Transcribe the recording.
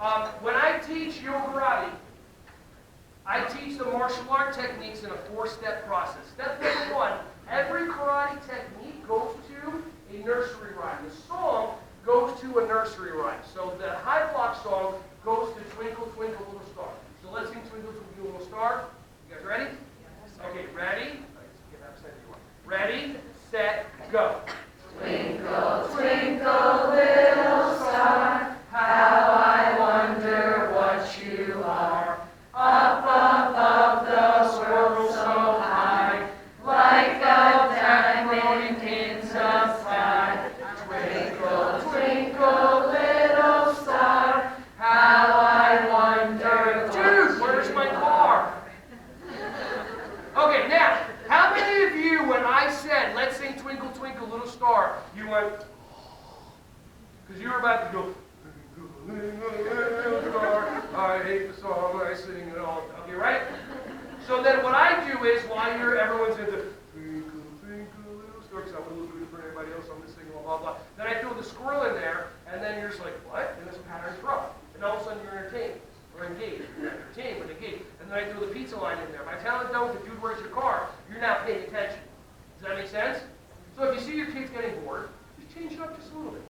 When I teach yo karate, I teach the martial art techniques in a 4-step process. Step number 1, every karate technique goes to a nursery rhyme. The song goes to a nursery rhyme. So the high block song goes to Twinkle, Twinkle, Little Star. So let's sing Twinkle, Twinkle, Little Star. You guys ready? Okay, ready? Ready, set, go. Twinkle, twinkle, little star, how I wonder what you are. Up above the world so high, like a diamond in the sky. Twinkle, twinkle, little star, how I wonder. Dude, where's my car? Okay, now, how many of you, when I said, let's sing Twinkle, Twinkle, Little Star, you went, because you were about to go, Little Star, I hate the song, I sing it all. Okay, right? So then what I do is, while everyone's in the Twinkle, Twinkle, Little Star, because I'm a little bit for everybody else, I'm just singing blah, blah, blah. Then I throw the squirrel in there, and then you're just like, what? And this pattern's rough. And all of a sudden you're entertained. Or engaged. You're not entertained, but engaged. And then I throw the pizza line in there. By telling them with the dude, where's your car? You're now paying attention. Does that make sense? So if you see your kids getting bored, just change it up just a little bit.